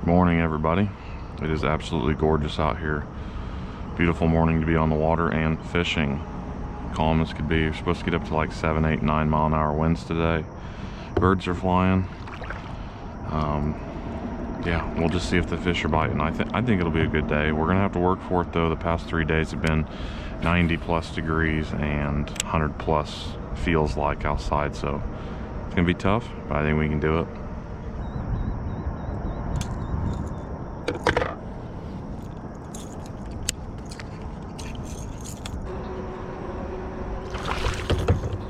Morning, everybody. It is absolutely gorgeous out here. Beautiful morning to be on the water and fishing. Calm as could be. You're supposed to get up to like 7, 8, 9 mile an hour winds today. Birds are flying. Yeah, we'll just see if the fish are biting. I think it'll be a good day. We're gonna have to work for it though. The past 3 days have been 90 plus degrees and 100 plus feels like outside, so it's gonna be tough, but I think we can do it.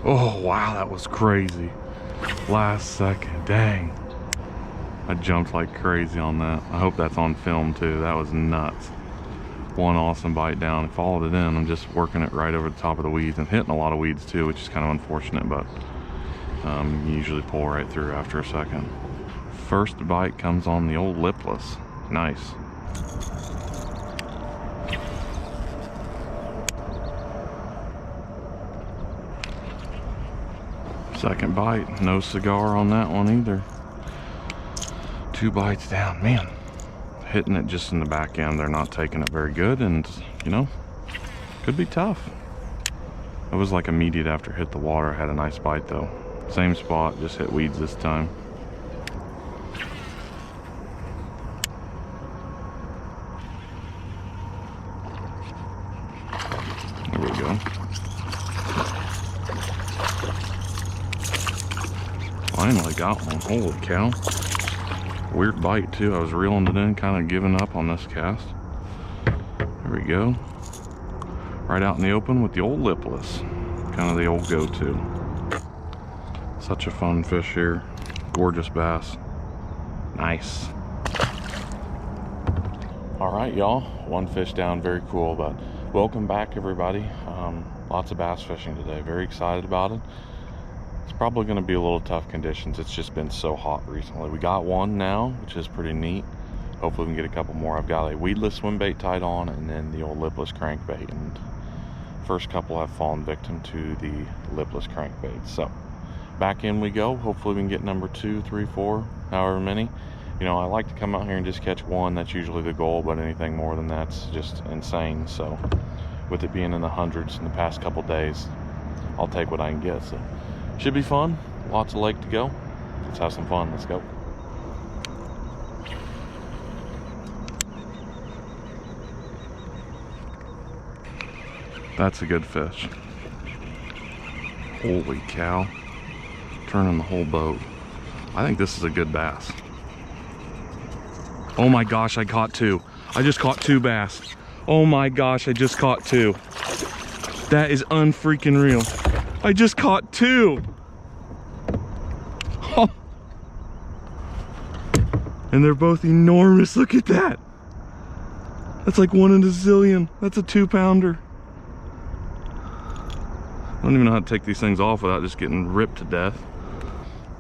Oh wow, that was crazy. Last second, dang. I jumped like crazy on that. I hope that's on film too. That was nuts. One awesome bite down. I followed it in. I'm just working it right over the top of the weeds and hitting a lot of weeds too, which is kind of unfortunate, but you usually pull right through after a second. First bite comes on the old lipless. Nice. Second bite, no cigar on that one either. 2 bites down, man. Hitting it just in the back end, they're not taking it very good, and you know, could be tough. It was like immediate after it hit the water. I had a nice bite though. Same spot, just hit weeds this time. There we go. Finally got one. Holy cow. Weird bite too. I was reeling it in, kind of giving up on this cast. There we go. Right out in the open with the old lipless. Kind of the old go-to. Such a fun fish here. Gorgeous bass. Nice. All right, y'all. One fish down. Very cool. But welcome back, everybody. Lots of bass fishing today. Very excited about it. It's probably going to be a little tough conditions. It's just been so hot recently. We got one now, which is pretty neat. Hopefully we can get a couple more. I've got a weedless swim bait tied on and then the old lipless crankbait. And first couple have fallen victim to the lipless crankbait. So back in we go. Hopefully we can get number 2, 3, 4, however many. You know, I like to come out here and just catch one. That's usually the goal, but anything more than that's just insane. So with it being in the hundreds in the past couple days, I'll take what I can get. So should be fun. Lots of lake to go. Let's have some fun. Let's go. That's a good fish. Holy cow. Turning the whole boat. I think this is a good bass. Oh my gosh, I caught 2. I just caught 2 bass. Oh my gosh, I just caught 2. That is unfreaking real. I just caught 2. Oh. And they're both enormous. Look at that. That's like 1 in a zillion. That's a 2-pounder. I don't even know how to take these things off without just getting ripped to death.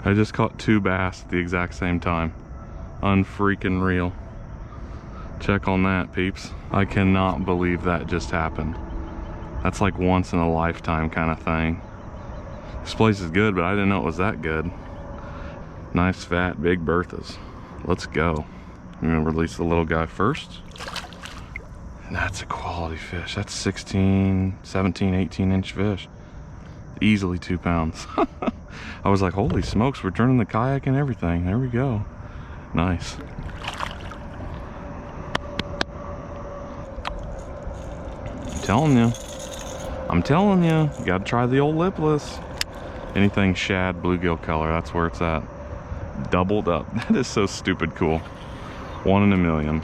I just caught 2 bass at the exact same time. Unfreaking real. Check on that, peeps. I cannot believe that just happened. That's like once in a lifetime kind of thing. This place is good, but I didn't know it was that good. Nice fat big Berthas. Let's go. I'm gonna release the little guy first. And that's a quality fish. That's 16, 17, 18 inch fish. Easily 2 pounds. I was like, holy smokes, we're turning the kayak and everything. There we go. Nice. I'm telling you, you gotta try the old lipless. Anything shad, bluegill color, that's where it's at. Doubled up. That is so stupid cool. 1 in a million.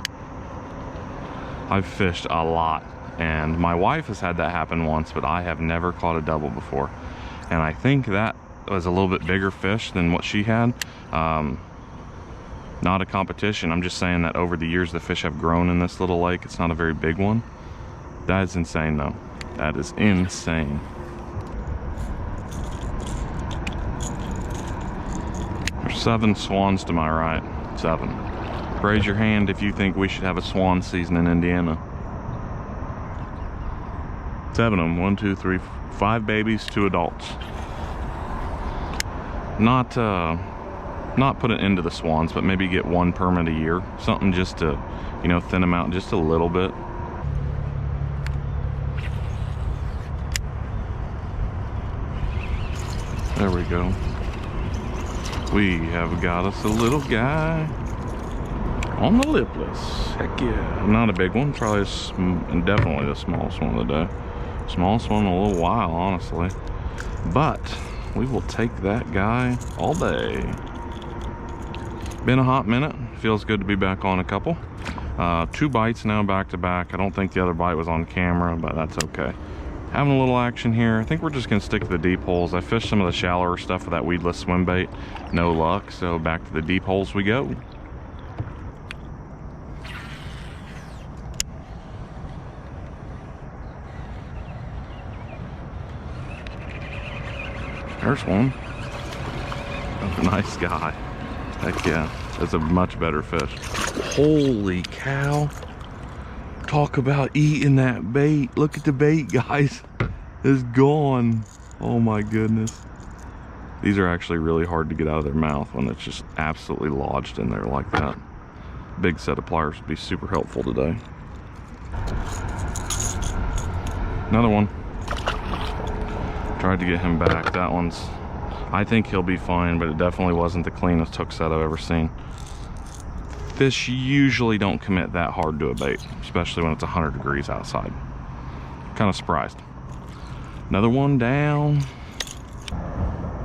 I've fished a lot, and my wife has had that happen once, but I have never caught a double before. And I think that was a little bit bigger fish than what she had. Not a competition. I'm just saying that over the years the fish have grown in this little lake. It's not a very big one. That is insane though. That is insane. There's 7 swans to my right. 7. Raise your hand if you think we should have a swan season in Indiana. 7 of them. 1, 2, 3, 5 babies, 2 adults. Not not put it into the swans, but maybe get one permit a year. Something just to, you know, thin them out just a little bit. There we go. We have got us a little guy on the lipless. Heck yeah. Not a big one, probably definitely the smallest one of the day. Smallest one in a little while, honestly. But we will take that guy all day. Been a hot minute. Feels good to be back on a couple. 2 bites now back to back. I don't think the other bite was on camera, but that's okay. Having a little action here. I think we're just gonna stick to the deep holes. I fished some of the shallower stuff with that weedless swim bait. No luck, so back to the deep holes we go. There's one. That's a nice guy. Heck yeah, that's a much better fish. Holy cow. Talk about eating that bait. Look at the bait, guys. It's gone. Oh my goodness. These are actually really hard to get out of their mouth when it's just absolutely lodged in there like that. Big set of pliers would be super helpful today. Another one. Tried to get him back. That one's, I think he'll be fine, but it definitely wasn't the cleanest hook set I've ever seen. Fish usually don't commit that hard to a bait, especially when it's 100 degrees outside. Kind of surprised. Another one down.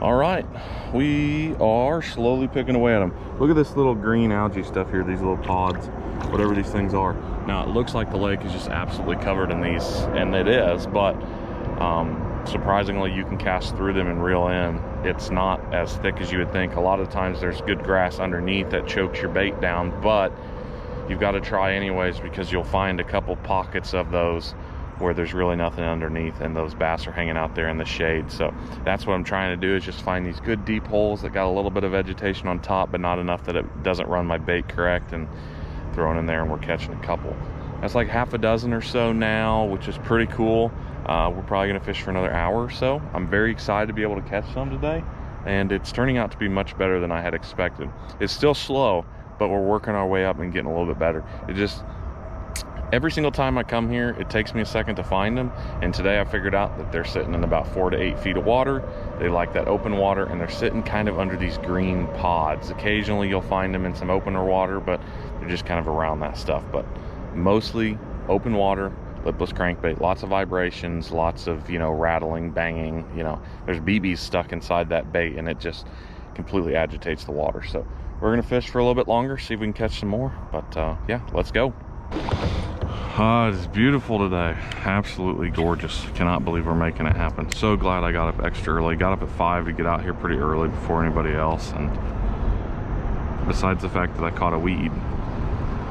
All right, we are slowly picking away at them. Look at this little green algae stuff here, these little pods, whatever these things are. Now it looks like the lake is just absolutely covered in these, and it is, but surprisingly you can cast through them and reel in. It's not as thick as you would think. A lot of times there's good grass underneath that chokes your bait down, but you've got to try anyways, because you'll find a couple pockets of those where there's really nothing underneath, and those bass are hanging out there in the shade. So that's what I'm trying to do, is just find these good deep holes that got a little bit of vegetation on top, but not enough that it doesn't run my bait correct, and throwing in there, and we're catching a couple. That's like half a dozen or so now, which is pretty cool. We're probably gonna fish for another hour or so. I'm very excited to be able to catch some today, and it's turning out to be much better than I had expected. It's still slow, but we're working our way up and getting a little bit better. It just, every single time I come here, it takes me a second to find them, and today I figured out that they're sitting in about 4 to 8 feet of water. They like that open water, and they're sitting kind of under these green pods. Occasionally you'll find them in some opener water, but they're just kind of around that stuff. But mostly open water, lipless crankbait, lots of vibrations, lots of, you know, rattling, banging, you know, there's BBs stuck inside that bait, and it just completely agitates the water. So we're gonna fish for a little bit longer, see if we can catch some more, but yeah, let's go. It's beautiful today, absolutely gorgeous. Cannot believe we're making it happen. So glad I got up extra early. Got up at 5 to get out here pretty early before anybody else, and besides the fact that I caught a weed,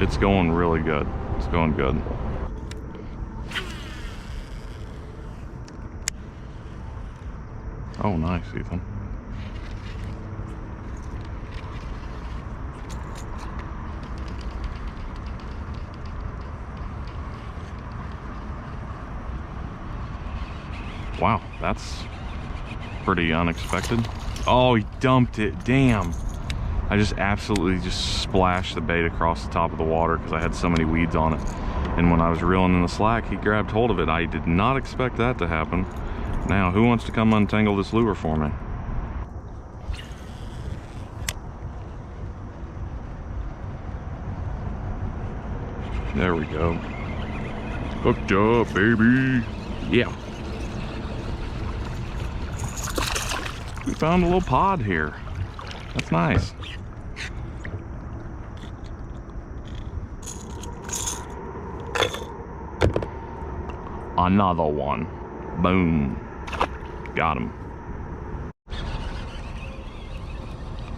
it's going really good. It's going good. Oh, nice, Ethan. Wow, that's pretty unexpected. Oh, he dumped it, damn. I just absolutely just splashed the bait across the top of the water because I had so many weeds on it. And when I was reeling in the slack, he grabbed hold of it. I did not expect that to happen. Now, who wants to come untangle this lure for me? There we go. Hooked up, baby. Yeah. We found a little pod here. That's nice. Another one. Boom. Got him.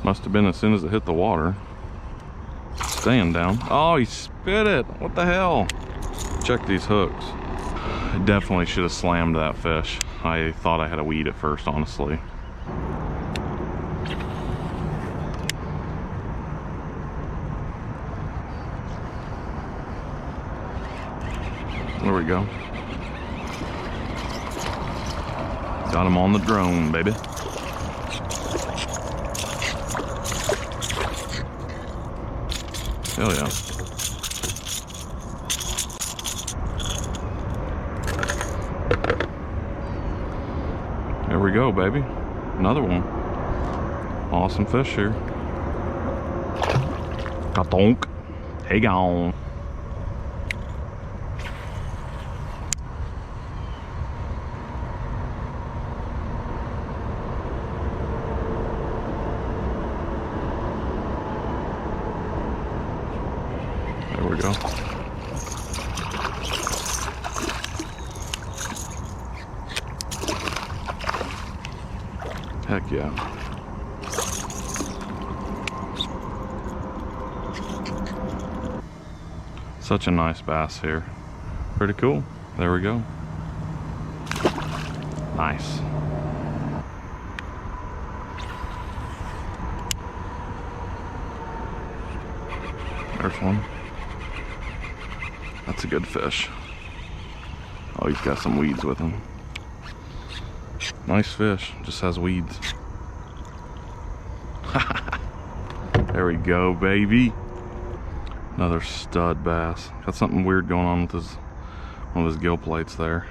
Must have been as soon as it hit the water. Staying down. Oh, he spit it. What the hell? Check these hooks. I definitely should have slammed that fish. I thought I had a weed at first, honestly. There we go. Got him on the drone, baby. Hell yeah. There we go, baby. Another one. Awesome fish here. Ka-tonk. Hey, gone. There we go. Heck yeah. Such a nice bass here. Pretty cool. There we go. Nice. There's one. That's a good fish. Oh, he's got some weeds with him. Nice fish, just has weeds. There we go, baby. Another stud bass. Got something weird going on with one of his gill plates there.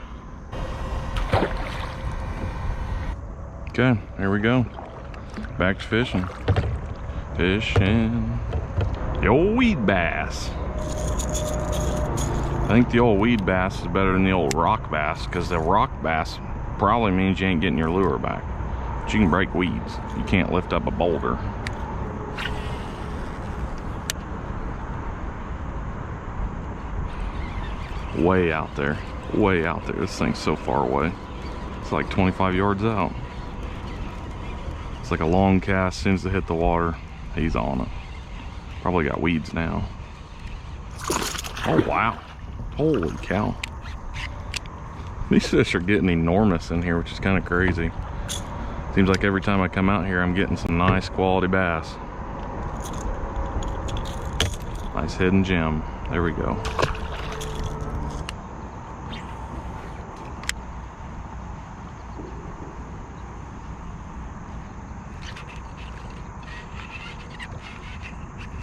Okay, here we go. Back to fishing. Fishing. The old weed bass. I think the old weed bass is better than the old rock bass, because the rock bass probably means you ain't getting your lure back. But you can break weeds. You can't lift up a boulder. Way out there. Way out there. This thing's so far away. It's like 25 yards out. It's like a long cast. As soon as it hit the water, he's on it. Probably got weeds now. Oh, wow. Holy cow. These fish are getting enormous in here, which is kind of crazy. Seems like every time I come out here, I'm getting some nice quality bass. Nice hidden gem. There we go.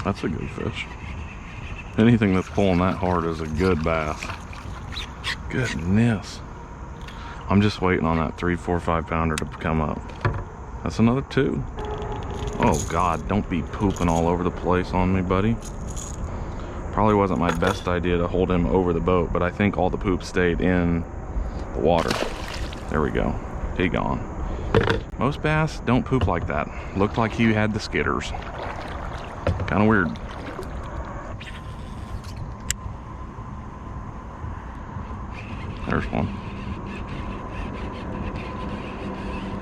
That's a good fish. Anything that's pulling that hard is a good bass. Goodness. I'm just waiting on that 3, 4, 5 pounder to come up. That's another 2. Oh God, don't be pooping all over the place on me, buddy. Probably wasn't my best idea to hold him over the boat, but I think all the poop stayed in the water. There we go. He gone. Most bass don't poop like that. Looked like he had the skitters. Kind of weird. There's one.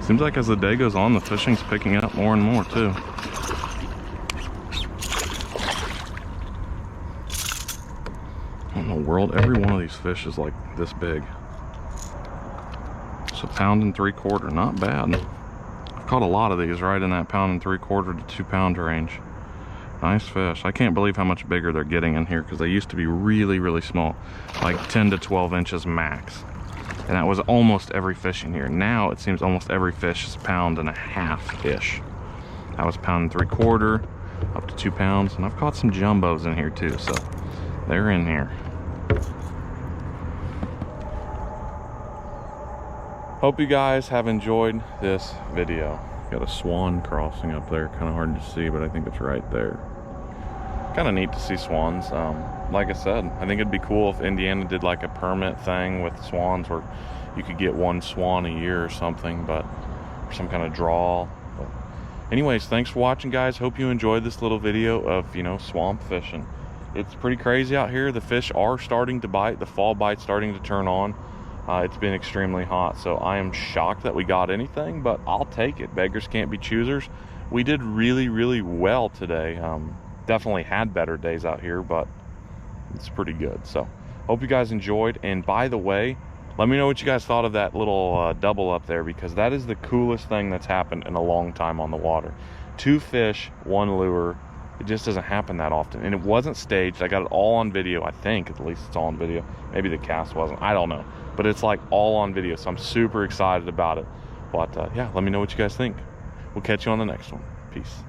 Seems like as the day goes on, the fishing's picking up more and more too. What in the world? Every one of these fish is like this big. It's a 1 3/4. Not bad. I've caught a lot of these right in that 1 3/4 to 2 pound range. Nice fish. I can't believe how much bigger they're getting in here, because they used to be really, really small, like 10 to 12 inches max. And that was almost every fish in here. Now it seems almost every fish is 1.5-ish. That was 1 3/4, up to 2 pounds. And I've caught some jumbos in here too, so they're in here. Hope you guys have enjoyed this video. Got a swan crossing up there, kind of hard to see, but I think it's right there. Kind of neat to see swans. Like I said, I think it'd be cool if Indiana did like a permit thing with swans, where you could get 1 swan a year or something, but some kind of draw. But anyways, thanks for watching, guys. Hope you enjoyed this little video of, you know, swamp fishing. It's pretty crazy out here. The fish are starting to bite. The fall bite's starting to turn on. It's been extremely hot, so I am shocked that we got anything, but I'll take it. Beggars can't be choosers. We did really, really well today. Definitely had better days out here, but it's pretty good. So hope you guys enjoyed. And by the way, let me know what you guys thought of that little double up there, because that is the coolest thing that's happened in a long time on the water. 2 fish, 1 lure. It just doesn't happen that often, and it wasn't staged. I got it all on video. I think at least it's all on video. Maybe the cast wasn't, I don't know, but it's like all on video, so I'm super excited about it. But yeah, let me know what you guys think. We'll catch you on the next one. Peace.